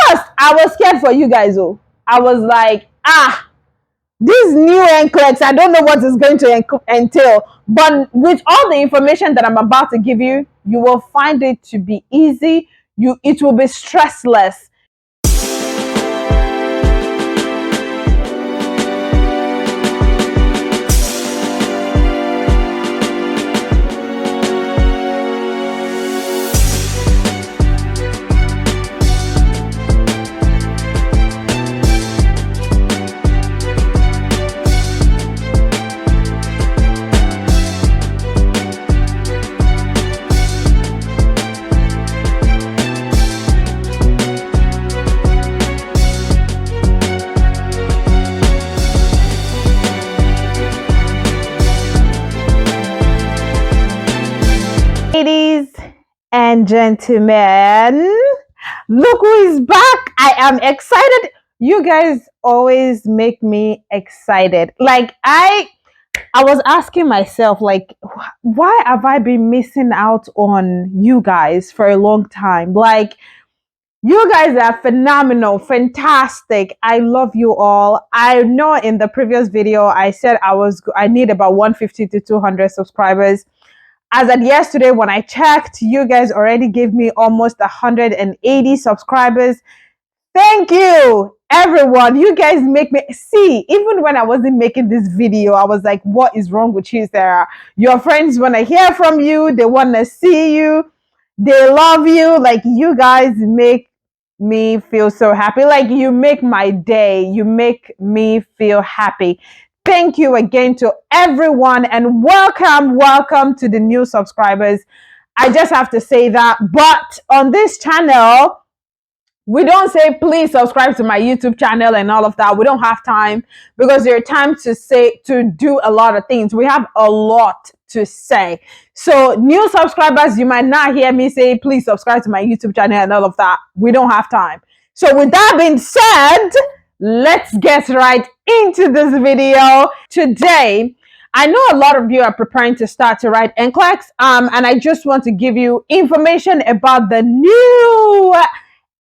first, I was scared for you guys. Oh, I was like, this new NCLEX, I don't know what it's going to entail. But with all the information that I'm about to give you, you will find it to be easy. It will be stressless. Ladies and gentlemen, look who is back. I am excited. You guys always make me excited. Like I was asking myself, like, why have I been missing out on you guys for a long time? Like, you guys are phenomenal, fantastic. I love you all. I know in the previous video I said I need about 150 to 200 subscribers. As of yesterday, when I checked, you guys already gave me almost 180 subscribers. Thank you, everyone. You guys make me see. Even when I wasn't making this video, I was like, what is wrong with you, Sarah? Your friends want to hear from you. They want to see you. They love you. Like, you guys make me feel so happy. Like, you make my day. You make me feel happy. Thank you again to everyone, and welcome to the new subscribers. I just have to say that. But on this channel, we don't say please subscribe to my YouTube channel and all of that. We don't have time, because there's time to do a lot of things. We have a lot to say. So new subscribers, you might not hear me say please subscribe to my YouTube channel and all of that. We don't have time. So with that being said, let's get right into this video. Today, I know a lot of you are preparing to start to write NCLEX, and I just want to give you information about the new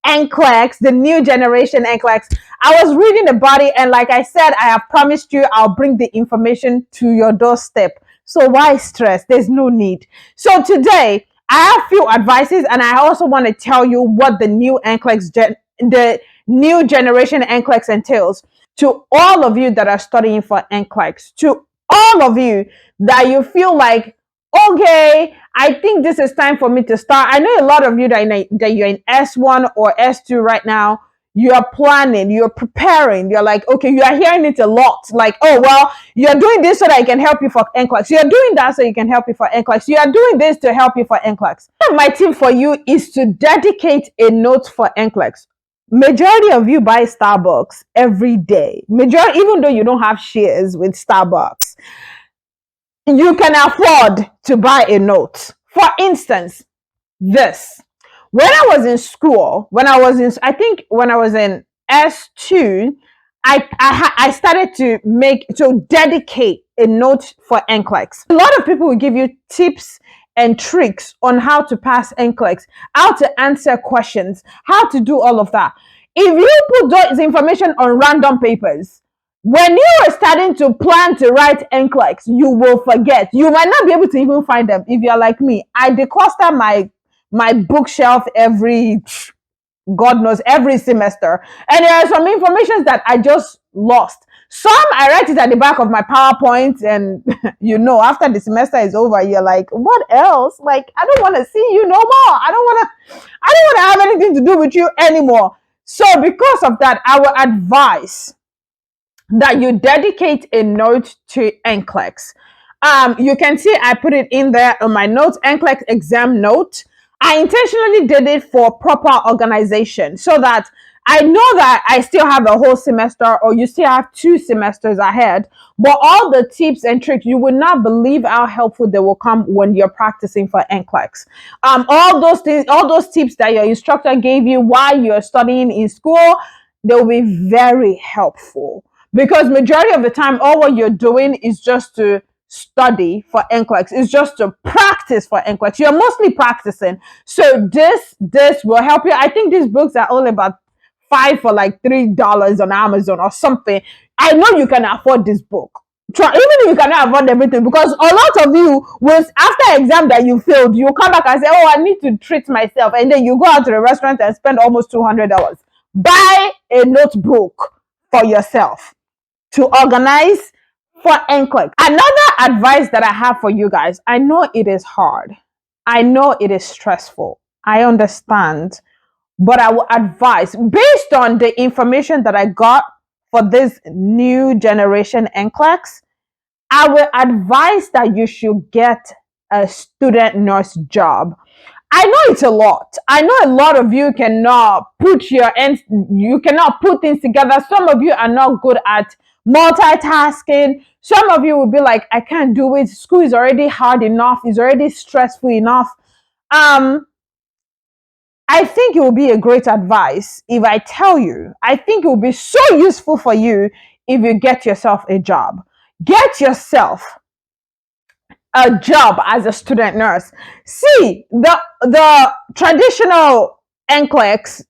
NCLEX, the new generation NCLEX. I was reading about it, and like I said, I have promised you I'll bring the information to your doorstep. So why stress? There's no need. So today, I have few advices, and I also want to tell you what the new NCLEX the new generation NCLEX entails. To all of you that are studying for NCLEX, to all of you that you feel like, okay, I think this is time for me to start. I know a lot of you that you're in S1 or S2 right now. You are planning, you're preparing. You're like, okay, you are hearing it a lot. Like, oh, well, you're doing this so that I can help you for NCLEX. You're doing that so you can help you for NCLEX. You are doing this to help you for NCLEX. My tip for you is to dedicate a note for NCLEX. Majority of you buy Starbucks every day. Even though you don't have shares with Starbucks, you can afford to buy a note. For instance, this. When I was in school, when I was in S2, I started to dedicate a note for NCLEX. A lot of people will give you tips and tricks on how to pass NCLEX, how to answer questions, how to do all of that. If you put those information on random papers, when you are starting to plan to write NCLEX, you will forget. You might not be able to even find them. If you're like me, I decluster my bookshelf every semester, and there are some information that I just lost. Some I write it at the back of my PowerPoint, and after the semester is over, you're like, what else? Like, I don't want to see you no more. I don't want to have anything to do with you anymore. So because of that, I will advise that you dedicate a note to NCLEX. You can see I put it in there on my notes, NCLEX exam note. I intentionally did it for proper organization, so that I know that I still have a whole semester, or you still have 2 semesters ahead, but all the tips and tricks, you will not believe how helpful they will come when you're practicing for NCLEX. All those things, all those tips that your instructor gave you while you're studying in school, they'll be very helpful, because majority of the time, all what you're doing is just to study for NCLEX. It's just to practice for NCLEX. You're mostly practicing. So this will help you. I think these books are all about 5 for like $3 on Amazon or something. I know you can afford this book. Even if you cannot afford everything, because a lot of you will, after exam that you failed, you come back and say, oh, I need to treat myself, and then you go out to the restaurant and spend almost $200. Buy a notebook for yourself to organize for NCLEX. Another advice that I have for you guys, I know it is hard, I know it is stressful, I understand, but I will advise, based on the information that I got for this new generation NCLEX, I will advise that you should get a student nurse job. I know it's a lot. I know a lot of you cannot you cannot put things together. Some of you are not good at multitasking. Some of you will be like, I can't do it. School is already hard enough. It's already stressful enough. I think it will be a great advice if I tell you. I think it will be so useful for you if you get yourself a job. Get yourself a job as a student nurse. See, the traditional NCLEX,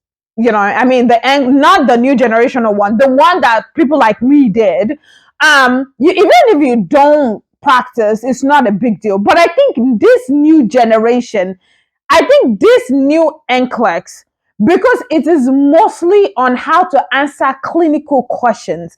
I mean not the new generational one, the one that people like me did. Even if you don't practice, it's not a big deal. But I think this new generation, I think this new NCLEX, because it is mostly on how to answer clinical questions.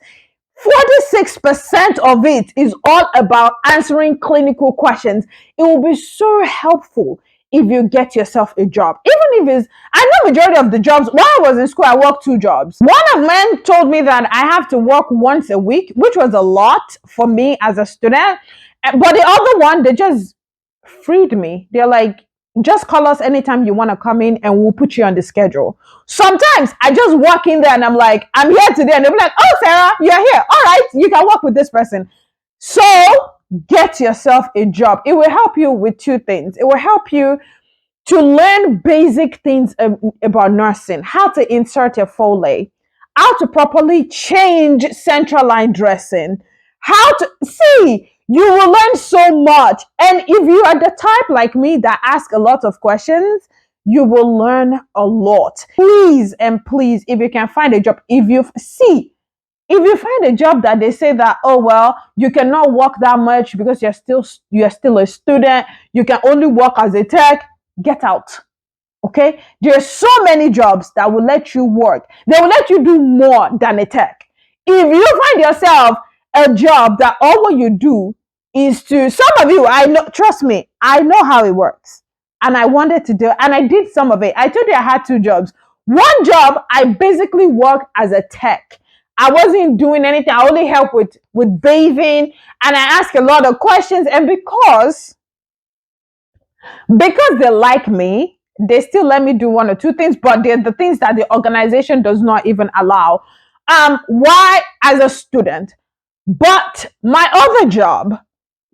46% of it is all about answering clinical questions. It will be so helpful if you get yourself a job. Even if it's, I know majority of the jobs, while I was in school, I worked 2 jobs. One of them told me that I have to work once a week, which was a lot for me as a student. But the other one, they just freed me. They're like, just call us anytime you want to come in and we'll put you on the schedule. Sometimes I just walk in there and I'm like, I'm here today. And they'll be like, oh, Sarah, you're here. All right, you can work with this person. So get yourself a job. It will help you with 2 things. It will help you to learn basic things about nursing, how to insert a Foley, how to properly change central line dressing, how to see. You will learn so much. And if you are the type like me that ask a lot of questions, you will learn a lot. Please and please, if you can find a job, if you find a job that they say that, oh, well, you cannot work that much because you're still a student, you can only work as a tech, get out. Okay? There's so many jobs that will let you work. They will let you do more than a tech. If you find yourself a job that all what you do is to, some of you, I know, trust me, I know how it works. And I wanted to do, and I did some of it. I told you I had 2 jobs. One job, I basically worked as a tech. I wasn't doing anything. I only helped with bathing, and I asked a lot of questions. And because they like me, they still let me do 1 or 2 things, but they're the things that the organization does not even allow. Why? As a student. But my other job,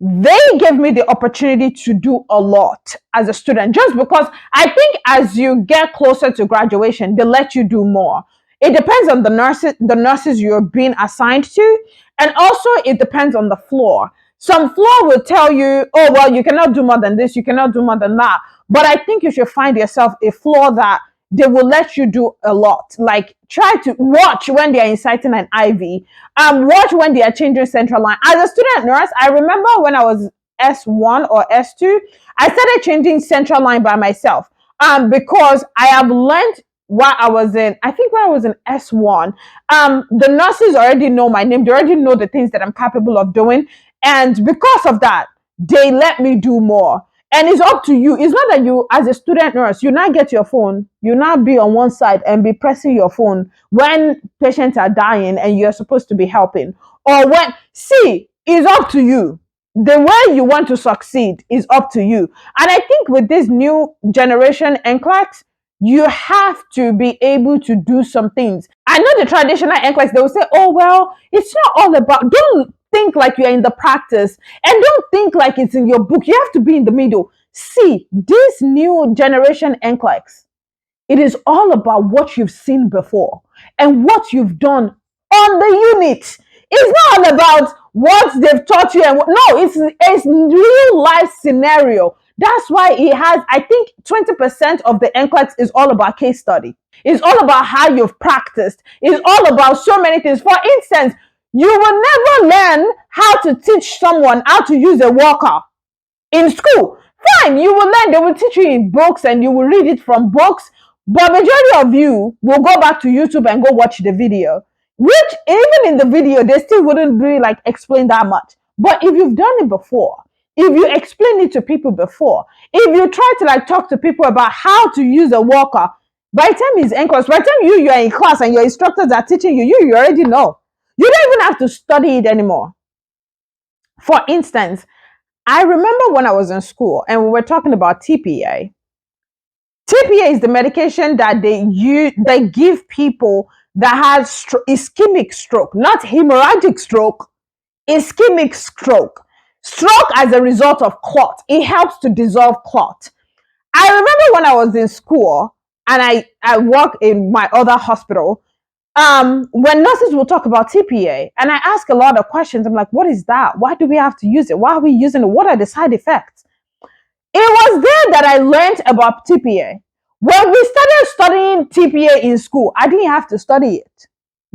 they gave me the opportunity to do a lot as a student, just because I think as you get closer to graduation, they let you do more. It depends on the nurses you're being assigned to, and also it depends on the floor. Some floor will tell you, oh, well, you cannot do more than this, you cannot do more than that. But I think you should find yourself a floor that they will let you do a lot. Like, try to watch when they are inciting an IV. Watch when they are changing central line. As a student nurse, I remember when I was S1 or S2, I started changing central line by myself. Because I have learned while I was in, I think when I was in S1, the nurses already know my name. They already know the things that I'm capable of doing. And because of that, they let me do more. And it's up to you. It's not that you, as a student nurse, you not get your phone, you not be on one side and be pressing your phone when patients are dying and you're supposed to be helping. Or it's up to you. The way you want to succeed is up to you. And I think with this new generation NCLEX, you have to be able to do some things. I know the traditional NCLEX, they will say, oh, well, it's not all about, don't think like you're in the practice, and don't think like it's in your book. You have to be in the middle. See, this new generation NCLEX, it is all about what you've seen before and what you've done on the unit. It's not all about what they've taught you. No, it's a real life scenario That's why it has, I think 20% of the NCLEX is all about case study. It's all about how you've practiced. It's all about so many things. For instance, you will never learn how to teach someone how to use a walker in school. Fine, you will learn. They will teach you in books and you will read it from books. But majority of you will go back to YouTube and go watch the video, which even in the video, they still wouldn't really like explain that much. But if you've done it before, if you explain it to people before, if you try to like talk to people about how to use a walker, by the time it's end class, by the time you're in class and your instructors are teaching you, you already know. You don't even have to study it anymore. For instance, I remember when I was in school and we were talking about TPA. TPA is the medication that they give people that has ischemic stroke, not hemorrhagic stroke, ischemic stroke. Stroke as a result of clot. It helps to dissolve clot. I remember when I was in school and I work in my other hospital, when nurses will talk about TPA, and I ask a lot of questions, I'm like, what is that? Why do we have to use it? Why are we using it? What are the side effects? It was there that I learned about TPA. When we started studying TPA in school, I didn't have to study it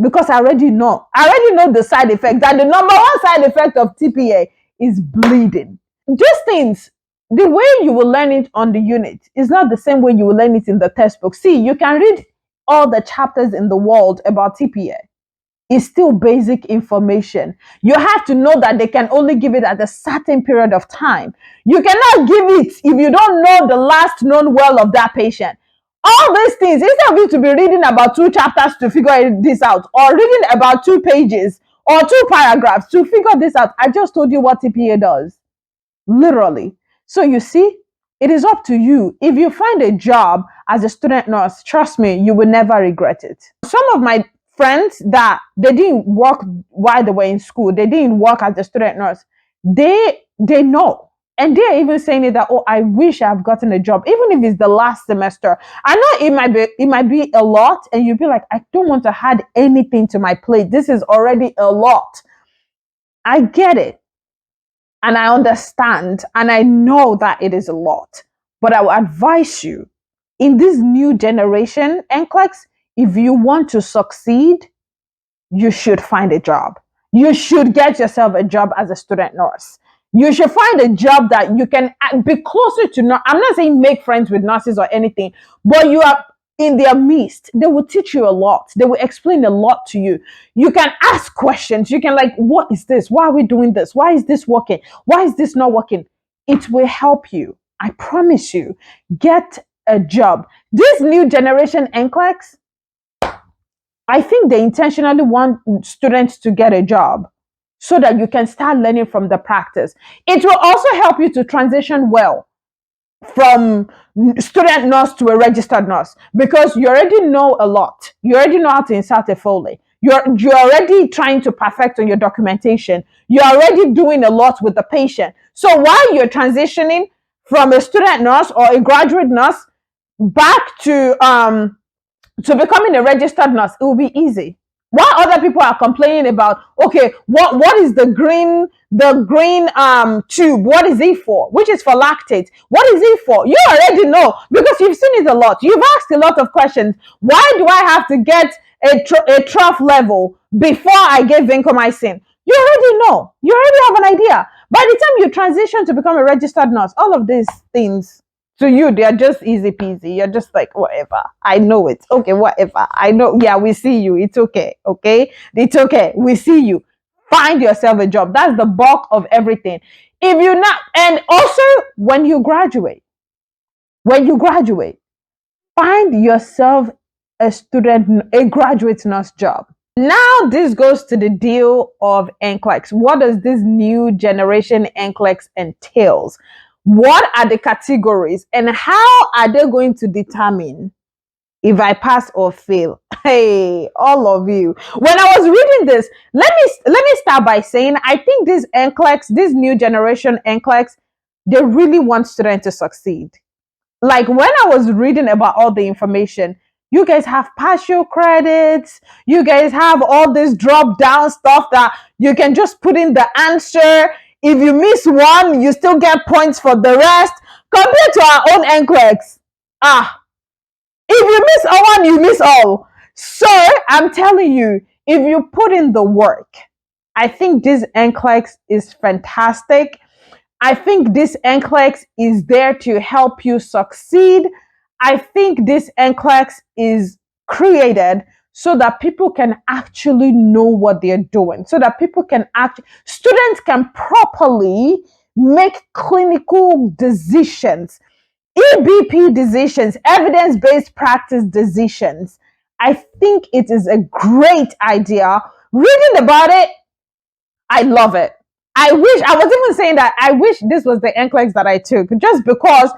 because I already know. I already know the side effects. And the number one side effect of TPA is bleeding. These things, the way you will learn it on the unit is not the same way you will learn it in the textbook. See, you can read all the chapters in the world about TPA. It's still basic information. You have to know that they can only give it at a certain period of time. You cannot give it if you don't know the last known well of that patient. All these things, instead of you to be reading about 2 chapters to figure this out, or reading about 2 pages or 2 paragraphs to figure this out, I just told you what TPA does. Literally. So you see, it is up to you. If you find a job as a student nurse, trust me, you will never regret it. Some of my friends that they didn't work while they were in school, they didn't work as a student nurse, they know. And they're even saying it that, oh, I wish I've gotten a job, even if it's the last semester. I know it might be a lot, and you'll be like, I don't want to add anything to my plate. This is already a lot. I get it. And I understand, and I know that it is a lot. But I will advise you, in this new generation, NCLEX, if you want to succeed, you should find a job. You should get yourself a job as a student nurse. You should find a job that you can be closer to. I'm not saying make friends with nurses or anything, but you are in their midst. They will teach you a lot. They will explain a lot to you. You can ask questions. You can like, what is this? Why are we doing this? Why is this working? Why is this not working? It will help you. I promise you. Get a job. This new generation NCLEX, I think they intentionally want students to get a job so that you can start learning from the practice. It will also help you to transition well from student nurse to a registered nurse because you already know a lot. You already know how to insert a Foley. You're already trying to perfect on your documentation. You're already doing a lot with the patient. So while you're transitioning from a student nurse or a graduate nurse back to becoming a registered nurse, it will be easy. While other people are complaining about, okay, what is the green tube? What is it for? Which is for lactate. What is it for? You already know because you've seen it a lot. You've asked a lot of questions. Why do I have to get a trough level before I get vancomycin? You already know. You already have an idea. By the time you transition to become a registered nurse, all of these things, to you, they are just easy peasy. You're just like, whatever. I know it. Okay, whatever. I know. Yeah, we see you. It's okay. Okay? It's okay. We see you. Find yourself a job. That's the bulk of everything. If you're not, and also when you graduate, find yourself a graduate nurse job. Now this goes to the deal of NCLEX. What does this new generation NCLEX entails? What are the categories and how are they going to determine if I pass or fail? Hey, all of you. When I was reading this, let me start by saying I think this NCLEX, this new generation NCLEX, they really want students to succeed. Like when I was reading about all the information, you guys have partial credits. You guys have all this drop down stuff that you can just put in the answer. If you miss one, you still get points for the rest. compared to our own NCLEX. Ah, if you miss one, you miss all. So I'm telling you, if you put in the work, I think this NCLEX is fantastic. I think this NCLEX is there to help you succeed. I think this NCLEX is created so that people can actually know what they're doing, so that people can students can properly make clinical decisions, EBP decisions, evidence based practice decisions. I think it is a great idea. Reading about it, I love it. I wish, I was even saying that I wish this was the NCLEX that I took, just because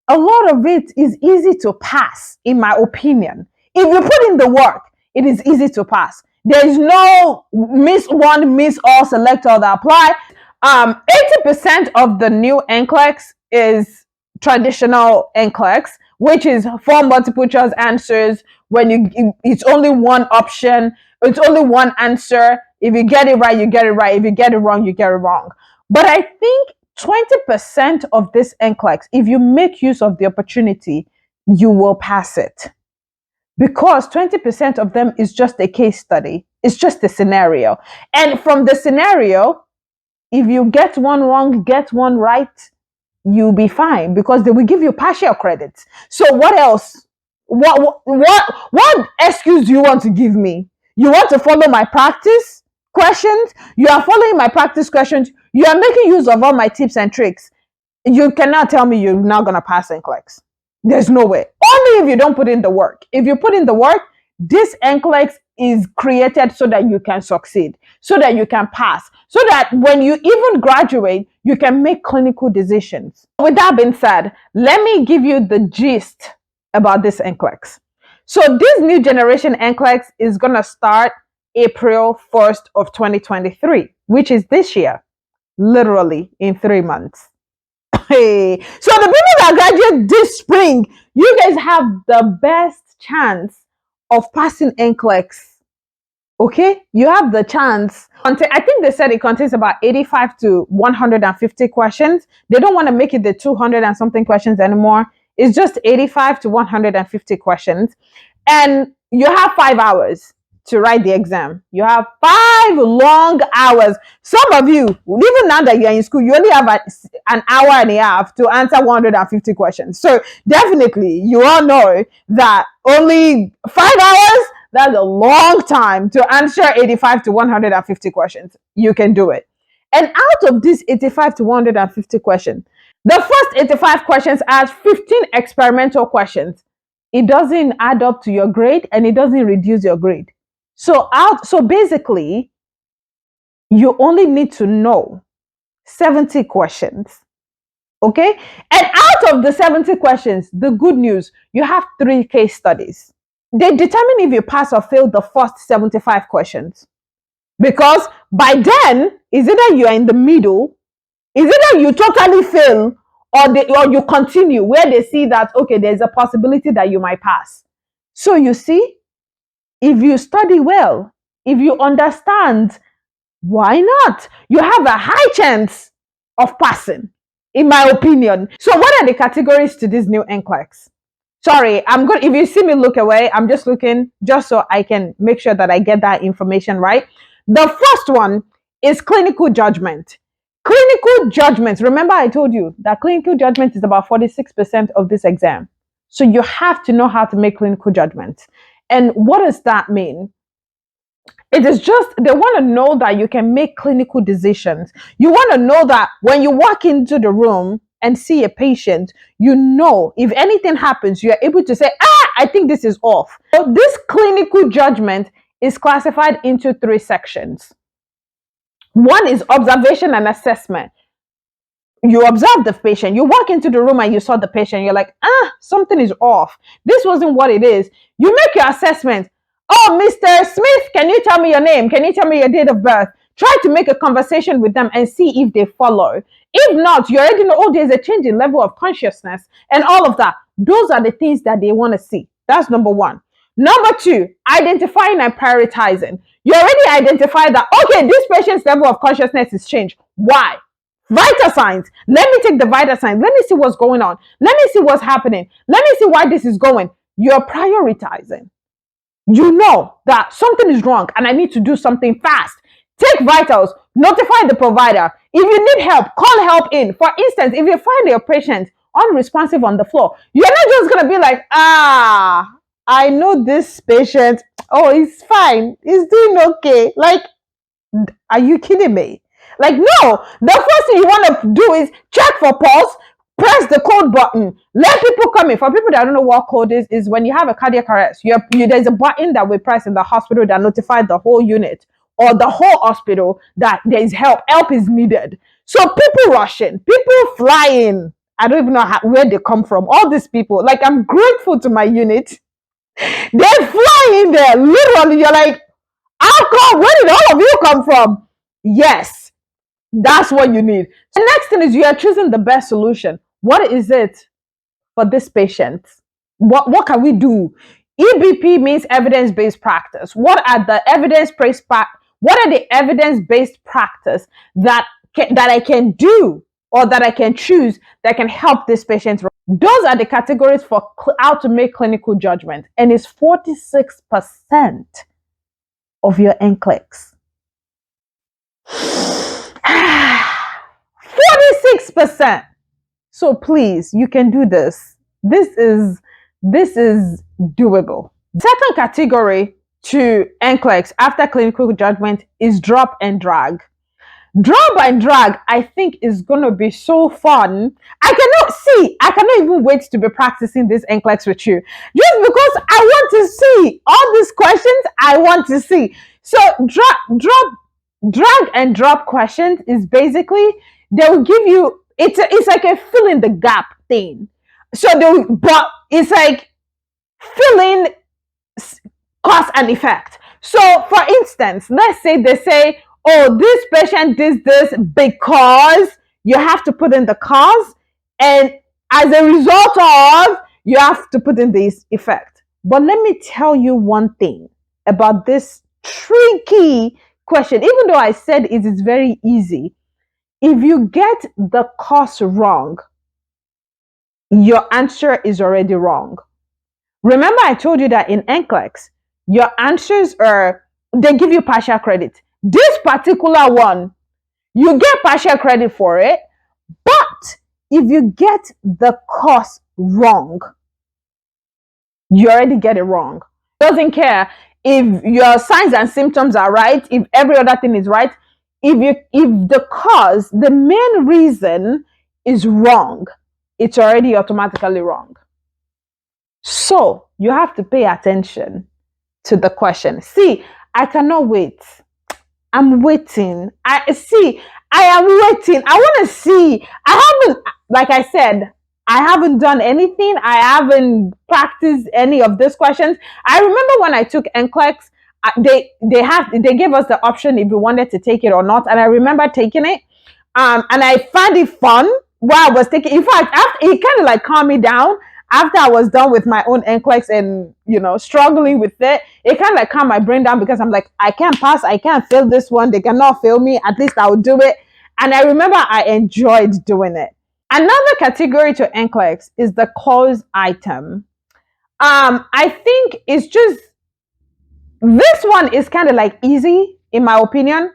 a lot of it is easy to pass, in my opinion. If you put in the work, it is easy to pass. There is no miss one, miss all, select all that apply. 80% of the new NCLEX is traditional NCLEX, which is for multiple choice answers. When it's only one option, it's only one answer. If you get it right, you get it right. If you get it wrong, you get it wrong. But I think 20% of this NCLEX, if you make use of the opportunity, you will pass it. Because 20% of them is just a case study. It's just a scenario. And from the scenario, if you get one wrong, get one right, you'll be fine, because they will give you partial credits. So what else? What excuse do you want to give me? You want to follow my practice questions? You are following my practice questions. You are making use of all my tips and tricks. You cannot tell me you're not going to pass NCLEX. There's no way. Only if you don't put in the work. If you put in the work, this NCLEX is created so that you can succeed, so that you can pass, so that when you even graduate, you can make clinical decisions. With that being said, let me give you the gist about this NCLEX. So this new generation NCLEX is going to start April 1st of 2023, which is this year, literally in 3 months. Hey, so the people that graduate this spring, you guys have the best chance of passing NCLEX. Okay, you have the chance. I think they said it contains about 85 to 150 questions. They don't want to make it the 200 and something questions anymore. It's just 85 to 150 questions. And you have 5 hours to write the exam. You have 5 long hours. Some of you, even now that you're in school, you only have an hour and a half to answer 150 questions. So definitely, you all know that only 5 hours, that's a long time to answer 85 to 150 questions. You can do it. And out of these 85 to 150 questions, the first 85 questions are 15 experimental questions. It doesn't add up to your grade and it doesn't reduce your grade. So basically, you only need to know 70 questions. Okay? And out of the 70 questions, the good news, you have 3 case studies. They determine if you pass or fail the first 75 questions. Because by then, is either you are in the middle, is either you totally fail, or you continue, where they see that, okay, there's a possibility that you might pass. So you see, if you study well, if you understand, why not? You have a high chance of passing, in my opinion. So what are the categories to this new NCLEX? Sorry, I'm good. If you see me look away, I'm just looking just so I can make sure that I get that information right. The first one is clinical judgment. Clinical judgment. Remember I told you that clinical judgment is about 46% of this exam. So you have to know how to make clinical judgment. And what does that mean? It is just, they want to know that you can make clinical decisions. You want to know that when you walk into the room and see a patient, you know, if anything happens, you are able to say, I think this is off. So this clinical judgment is classified into 3 sections. One is observation and assessment. You observe the patient. You walk into the room and you saw the patient. You're like, something is off. This wasn't what it is. You make your assessment. Oh, Mr. Smith, can you tell me your name? Can you tell me your date of birth? Try to make a conversation with them and see if they follow. If not, you already know, oh, there's a change in level of consciousness and all of that. Those are the things that they want to see. That's number 1. Number 2, identifying and prioritizing. You already identified that, okay, this patient's level of consciousness is changed. Why? Vital signs. Let me take the vital signs. Let me see what's going on. Let me see what's happening. Let me see why this is going. You're prioritizing. You know that something is wrong and I need to do something fast. Take vitals, notify the provider. If you need help, call help in. For instance, if you find your patient unresponsive on the floor, you're not just going to be like, I know this patient. Oh, he's fine. He's doing okay. Like, are you kidding me? Like, no, the first thing you want to do is check for pulse, press the code button, let people come in. For people that don't know what code is when you have a cardiac arrest, there's a button that we press in the hospital that notifies the whole unit or the whole hospital that there is help. Help is needed. So people rushing, people flying. I don't even know where they come from. All these people, like, I'm grateful to my unit. They fly in there. Literally, you're like, how come? Where did all of you come from? Yes, that's what you need. The next thing is you are choosing the best solution. What is it for this patient? What can we do? EBP means evidence-based practice. What are the evidence-based practice that I can do or that I can choose that can help this patient? Those are the categories for how to make clinical judgment, and it's 46% of your NCLEX. 46%. So please, you can do this. This is doable. Second category to NCLEX after clinical judgment is drop and drag. Drop and drag, I think, is going to be so fun. I cannot even wait to be practicing this NCLEX with you. Just because I want to see all these questions, I want to see. So drag and drop questions is basically, they will give you, it's like a fill in the gap thing. But it's like filling cause and effect. So for instance, let's say they say, oh, this patient did this because, you have to put in the cause, and as a result of, you have to put in this effect. But let me tell you one thing about this tricky question. Even though I said it is very easy, if you get the cause wrong, your answer is already wrong. Remember, I told you that in NCLEX, your answers they give you partial credit. This particular one, you get partial credit for it, but if you get the cause wrong, you already get it wrong. Doesn't care if your signs and symptoms are right, if every other thing is right. If the cause, the main reason is wrong, it's already automatically wrong. So you have to pay attention to the question. See, I cannot wait. I'm waiting. I am waiting. I want to see. Like I said, I haven't done anything. I haven't practiced any of these questions. I remember when I took NCLEX, they gave us the option if we wanted to take it or not, and I remember taking it, and I found it fun while I was taking. In fact, it kind of like calmed me down. After I was done with my own NCLEX and struggling with it, it kind of like calmed my brain down, because I'm like, I can't pass, I can't fail this one. They cannot fail me. At least I'll do it. And I remember I enjoyed doing it. Another category to NCLEX is the cause item. I think it's just, this one is kind of like easy in my opinion,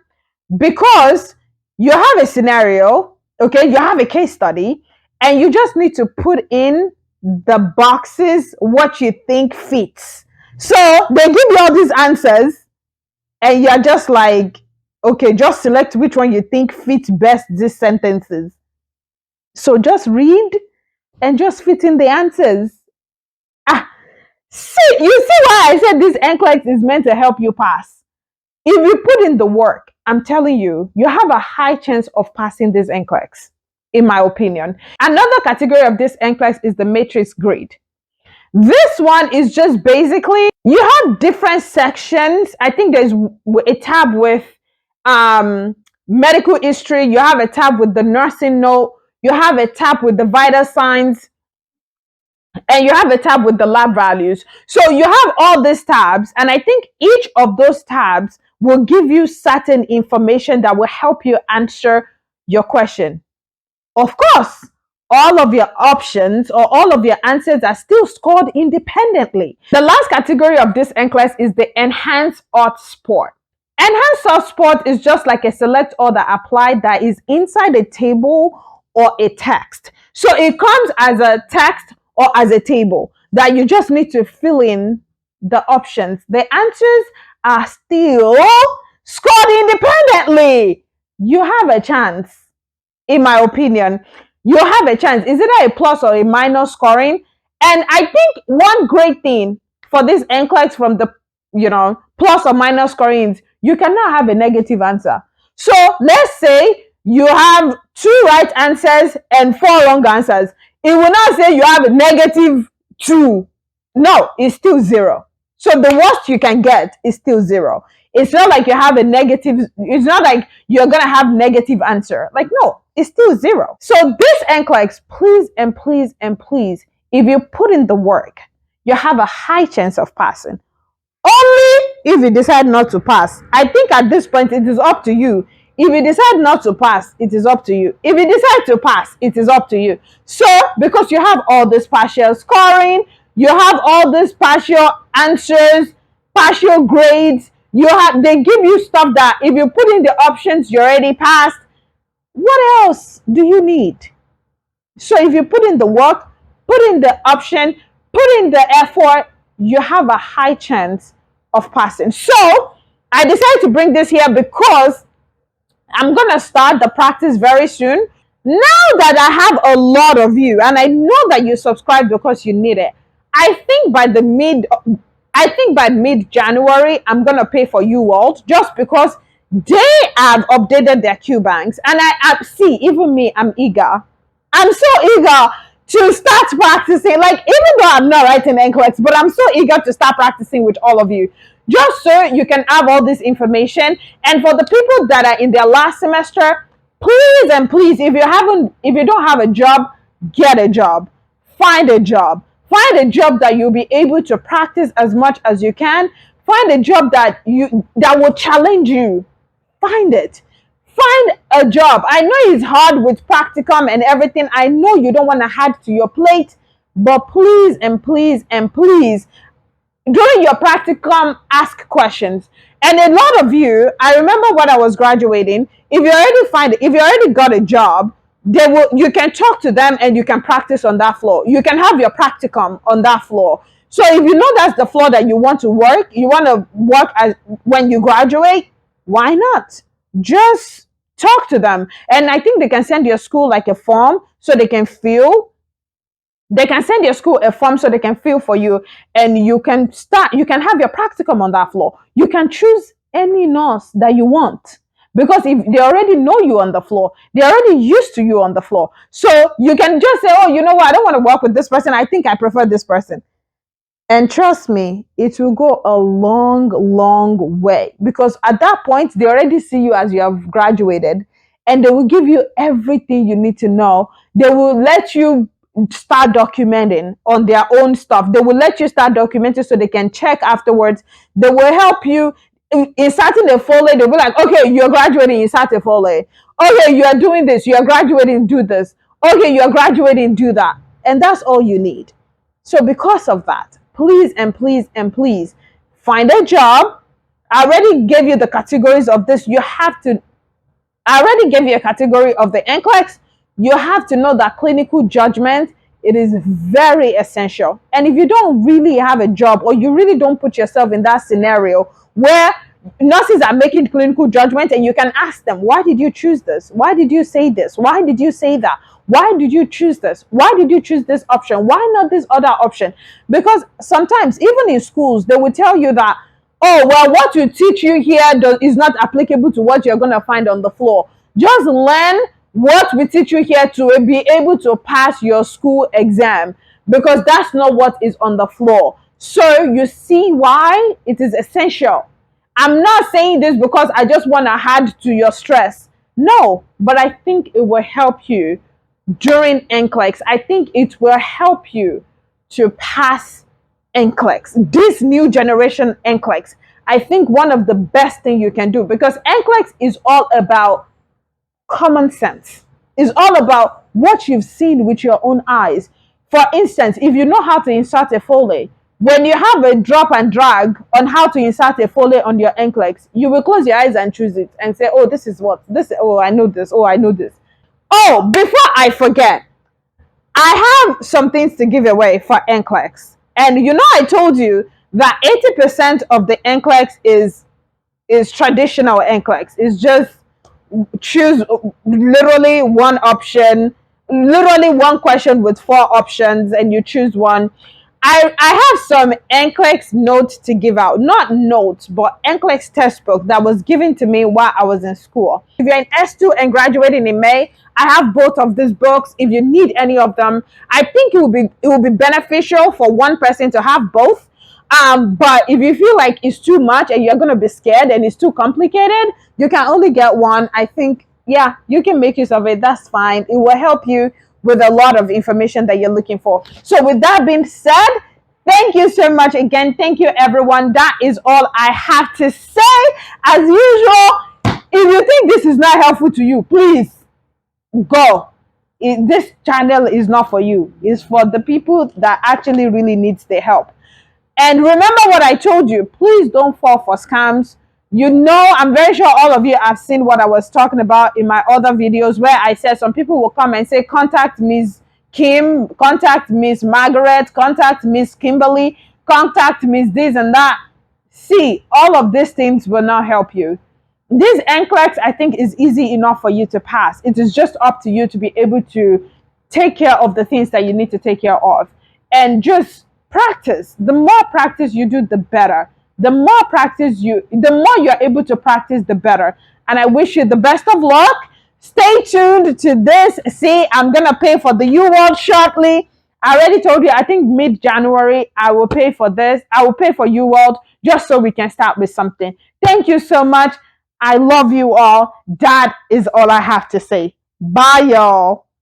because you have a scenario, okay, you have a case study, and you just need to put in the boxes what you think fits. So they give you all these answers, and you're just like, okay, just select which one you think fits best these sentences. So just read and just fit in the answers. See, you see why I said this NCLEX is meant to help you pass. If you put in the work, I'm telling you, you have a high chance of passing this NCLEX, in my opinion. Another category of this NCLEX is the matrix grade. This one is just basically, you have different sections. I think there's a tab with medical history. You have a tab with the nursing note. You have a tab with the vital signs. And you have a tab with the lab values. So you have all these tabs. And I think each of those tabs will give you certain information that will help you answer your question. Of course, all of your options or all of your answers are still scored independently. The last category of this NCLEX is the enhanced odd sport. Enhanced odd sport is just like a select order applied that is inside a table or a text. So it comes as a text or as a table that you just need to fill in the options. The answers are still scored independently. You have a chance, in my opinion. You have a chance. Is it a plus or a minus scoring? And I think one great thing for this NCLEX from the plus or minus scoring is you cannot have a negative answer. So let's say you have 2 right answers and 4 wrong answers. It will not say you have a -2. No, it's still 0. So the worst you can get is still 0. It's not like you have a negative, it's not like you're going to have negative answer. Like, no, it's still 0. So this NCLEX, please and please and please, if you put in the work, you have a high chance of passing. Only if you decide not to pass. I think at this point, it is up to you. If you decide not to pass, it is up to you. If you decide to pass, it is up to you. So, because you have all this partial scoring, you have all these partial answers, partial grades, they give you stuff that if you put in the options, you already passed. What else do you need? So if you put in the work, put in the option, put in the effort, you have a high chance of passing. So I decided to bring this here because I'm going to start the practice very soon. Now that I have a lot of you, and I know that you subscribe because you need it, I think by mid January, I'm going to pay for you all just because they have updated their Q banks. And I see, even me, I'm eager. I'm so eager to start practicing. Like, even though I'm not writing NCLEX, but I'm so eager to start practicing with all of you. Just so you can have all this information. And for the people that are in their last semester, please and please, if you don't have a job, get a job. Find a job. Find a job that you'll be able to practice as much as you can. Find a job that will challenge you. Find it. Find a job. I know it's hard with practicum and everything. I know you don't want to add to your plate, but please and please and please, during your practicum, ask questions. And a lot of you, I remember when I was graduating, if you already got a job, you can talk to them and you can practice on that floor. You can have your practicum on that floor. So if you know that's the floor that you want to work as when you graduate, why not? Just talk to them. And I think they can send your school like a form so they can fill. They can send your school a form so they can fill for you, and you can have your practicum on that floor. You can choose any nurse that you want because if they already know you on the floor, they're already used to you on the floor. So you can just say, oh, you know what? I don't want to work with this person. I think I prefer this person. And trust me, it will go a long, long way because at that point, they already see you as you have graduated and they will give you everything you need to know. They will let you start documenting on their own stuff. They will let you start documenting so they can check afterwards. They will help you inserting the folder. They'll be like, okay, you're graduating, insert a folder. Okay, you are doing this, you are graduating, do this. Okay, you are graduating, do that. And that's all you need. So because of that, please and please and please find a job. I already gave you the categories of this. I already gave you a category of the NCLEX. You have to know that clinical judgment, it is very essential. And if you don't really have a job or you really don't put yourself in that scenario where nurses are making clinical judgment and you can ask them, why did you choose this? Why did you say this? Why did you say that? Why did you choose this? Why did you choose this option? Why not this other option? Because sometimes, even in schools, they will tell you that, oh, well, what we teach you here is not applicable to what you're going to find on the floor. Just learn what we teach you here to be able to pass your school exam, because that's not what is on the floor. So you see why it is essential. I'm not saying this because I just want to add to your stress. No, but I think it will help you during NCLEX. I think it will help you to pass NCLEX, this new generation NCLEX. I think one of the best thing you can do, because NCLEX is all about common sense. It's all about what you've seen with your own eyes. For instance, if you know how to insert a foley, when you have a drop and drag on how to insert a foley on your NCLEX, you will close your eyes and choose it and say, oh, this is what this, oh, I know this, oh, I know this. Oh, before I forget, I have some things to give away for NCLEX. And I told you that 80% of the NCLEX is traditional NCLEX. It's just choose literally one option, literally one question with four options, and you choose one. I have some NCLEX notes to give out. Not notes, but NCLEX textbook that was given to me while I was in school. If you're in S2 and graduating in May, I have both of these books. If you need any of them, I think it will be beneficial for one person to have both. But if you feel like it's too much and you're gonna be scared and it's too complicated, you can only get one. I think, yeah, you can make use of it. That's fine. It will help you with a lot of information that you're looking for. So with that being said, thank you so much again. Thank you, everyone. That is all I have to say. As usual, if you think this is not helpful to you, please go. This channel is not for you. It's for the people that actually really needs the help. And remember what I told you. Please don't fall for scams. I'm very sure all of you have seen what I was talking about in my other videos where I said some people will come and say, contact Ms. Kim, contact Miss Margaret, contact Miss Kimberly, contact Miss this and that. See, all of these things will not help you. This NCLEX, I think, is easy enough for you to pass. It is just up to you to be able to take care of the things that you need to take care of. And just practice. The more practice you do, the better. The more you're able to practice, the better. And I wish you the best of luck. Stay tuned to this. See, I'm gonna pay for the UWorld shortly. I already told you, I think mid-January, I will pay for this. I will pay for UWorld just so we can start with something. Thank you so much. I love you all. That is all I have to say. Bye, y'all.